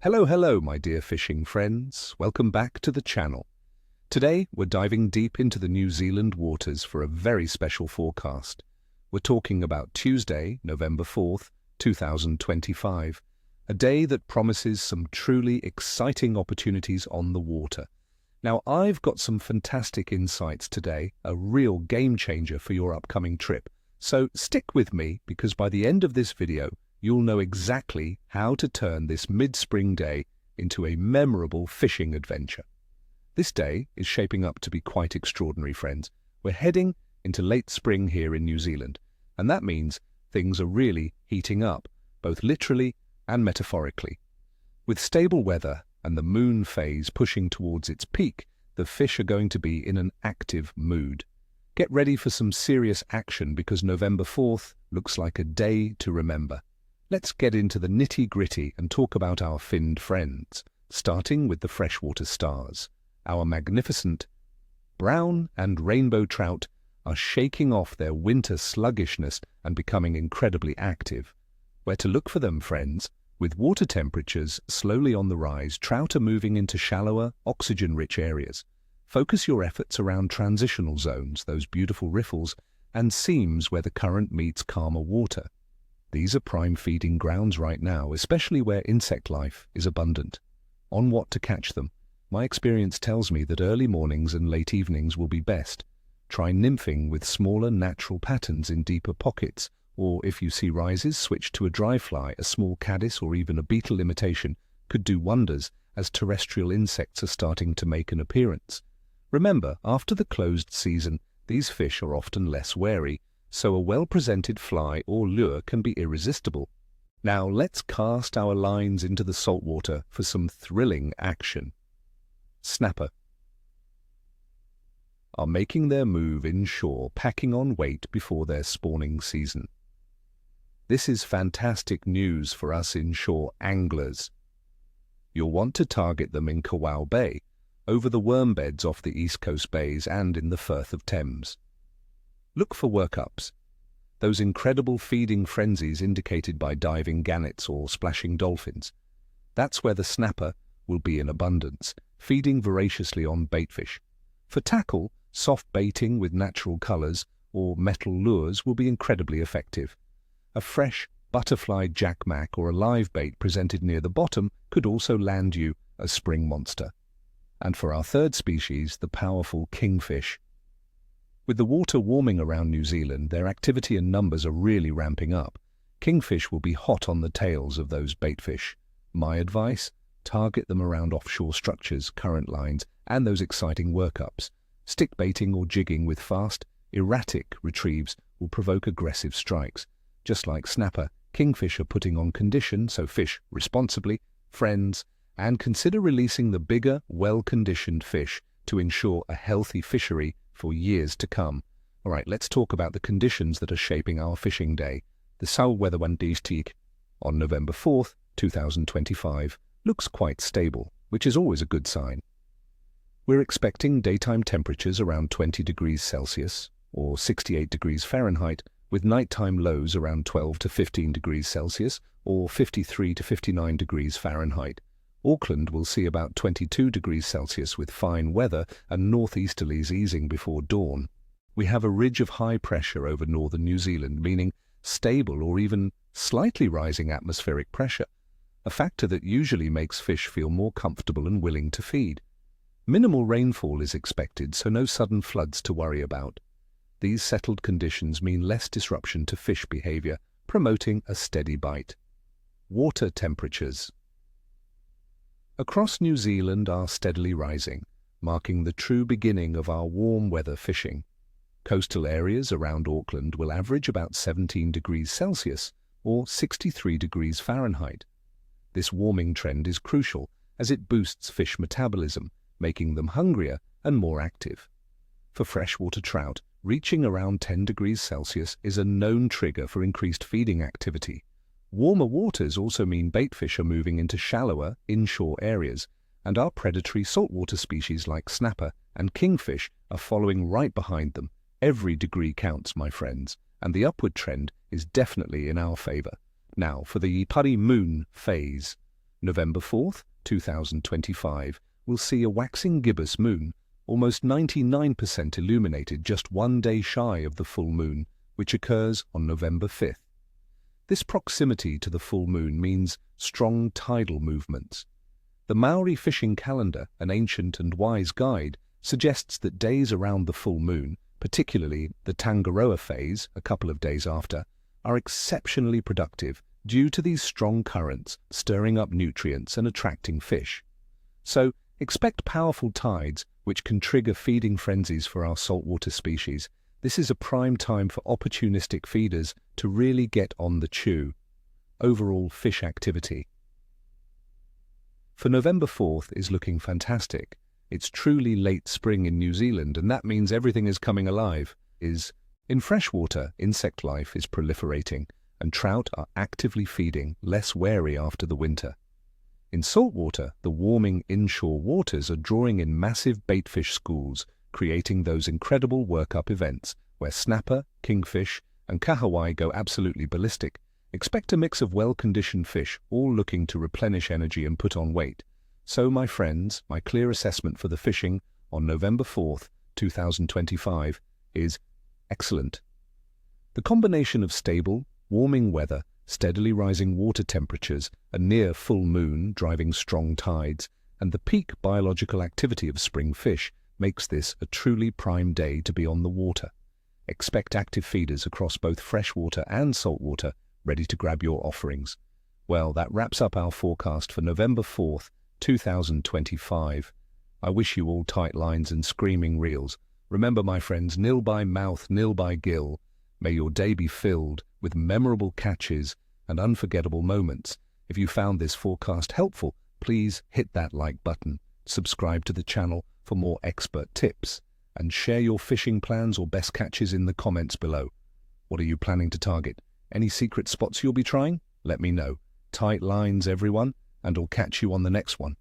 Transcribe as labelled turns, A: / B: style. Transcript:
A: Hello, my dear fishing friends. Welcome back to the channel. Today, we're diving deep into the New Zealand waters for a very special forecast. We're talking about Tuesday, November 4th, 2025, a day that promises some truly exciting opportunities on the water. Now, I've got some fantastic insights today, a real game changer for your upcoming trip. So stick with me because by the end of this video, you'll know exactly how to turn this mid-spring day into a memorable fishing adventure. This day is shaping up to be quite extraordinary, friends. We're heading into late spring here in New Zealand, and that means things are really heating up, both literally and metaphorically. With stable weather and the moon phase pushing towards its peak, the fish are going to be in an active mood. Get ready for some serious action because November 4th looks like a day to remember. Let's get into the nitty-gritty and talk about our finned friends, starting with the freshwater stars. Our magnificent brown and rainbow trout are shaking off their winter sluggishness and becoming incredibly active. Where to look for them, friends? With water temperatures slowly on the rise, trout are moving into shallower, oxygen-rich areas. Focus your efforts around transitional zones, those beautiful riffles, and seams where the current meets calmer water. These are prime feeding grounds right now, especially where insect life is abundant. On what to catch them? My experience tells me that early mornings and late evenings will be best. Try nymphing with smaller natural patterns in deeper pockets, or if you see rises, switch to a dry fly. A small caddis or even a beetle imitation could do wonders as terrestrial insects are starting to make an appearance. Remember, after the closed season, these fish are often less wary, so a well-presented fly or lure can be irresistible. Now let's cast our lines into the saltwater for some thrilling action. Snapper are making their move inshore, packing on weight before their spawning season. This is fantastic news for us inshore anglers. You'll want to target them in Kahawai Bay, over the worm beds off the East Coast bays and in the Firth of Thames. Look for workups, those incredible feeding frenzies indicated by diving gannets or splashing dolphins. That's where the snapper will be in abundance, feeding voraciously on baitfish. For tackle, soft baiting with natural colors or metal lures will be incredibly effective. A fresh butterfly jackmack or a live bait presented near the bottom could also land you a spring monster. And for our third species, the powerful kingfish. With the water warming around New Zealand, their activity and numbers are really ramping up. Kingfish will be hot on the tails of those baitfish. My advice? Target them around offshore structures, current lines, and those exciting workups. Stick baiting or jigging with fast, erratic retrieves will provoke aggressive strikes. Just like snapper, kingfish are putting on condition, so fish responsibly, friends, and consider releasing the bigger, well-conditioned fish to ensure a healthy fishery for years to come. All right, let's talk about the conditions that are shaping our fishing day. The Salweatherwandiestig on November 4th, 2025, looks quite stable, which is always a good sign. We're expecting daytime temperatures around 20 degrees Celsius or 68 degrees Fahrenheit, with nighttime lows around 12 to 15 degrees Celsius or 53 to 59 degrees Fahrenheit. Auckland will see about 22 degrees Celsius with fine weather and northeasterlies easing before dawn. We have a ridge of high pressure over northern New Zealand, meaning stable or even slightly rising atmospheric pressure, a factor that usually makes fish feel more comfortable and willing to feed. Minimal rainfall is expected, so no sudden floods to worry about. These settled conditions mean less disruption to fish behavior, promoting a steady bite. Water temperatures across New Zealand are steadily rising, marking the true beginning of our warm weather fishing. Coastal areas around Auckland will average about 17 degrees Celsius or 63 degrees Fahrenheit. This warming trend is crucial as it boosts fish metabolism, making them hungrier and more active. For freshwater trout, reaching around 10 degrees Celsius is a known trigger for increased feeding activity. Warmer waters also mean baitfish are moving into shallower, inshore areas, and our predatory saltwater species like snapper and kingfish are following right behind them. Every degree counts, my friends, and the upward trend is definitely in our favor. Now, for the Pari moon phase. November 4th, 2025, we'll see a waxing gibbous moon, almost 99% illuminated, just 1 day shy of the full moon, which occurs on November 5th. This proximity to the full moon means strong tidal movements. The Maori fishing calendar, an ancient and wise guide, suggests that days around the full moon, particularly the Tangaroa phase, a couple of days after, are exceptionally productive due to these strong currents stirring up nutrients and attracting fish. So, expect powerful tides which can trigger feeding frenzies for our saltwater species. This is a prime time for opportunistic feeders to really get on the chew. Overall fish activity for November 4th is looking fantastic. It's truly late spring in New Zealand, and that means everything is coming alive. In freshwater, insect life is proliferating, and trout are actively feeding, less wary after the winter. In saltwater, the warming inshore waters are drawing in massive baitfish schools, creating those incredible workup events where snapper, kingfish, and kahawai go absolutely ballistic. Expect a mix of well-conditioned fish, all looking to replenish energy and put on weight. So, my friends, my clear assessment for the fishing on November 4th, 2025 is excellent. The combination of stable, warming weather, steadily rising water temperatures, a near full moon driving strong tides, and the peak biological activity of spring fish makes this a truly prime day to be on the water. Expect active feeders across both freshwater and saltwater ready to grab your offerings. Well, that wraps up our forecast for November 4th, 2025. I wish you all tight lines and screaming reels. Remember, my friends, nil by mouth, nil by gill. May your day be filled with memorable catches and unforgettable moments. If you found this forecast helpful, please hit that like button, subscribe to the channel for more expert tips, and share your fishing plans or best catches in the comments below. What are you planning to target? Any secret spots you'll be trying? Let me know. Tight lines, everyone, and I'll catch you on the next one.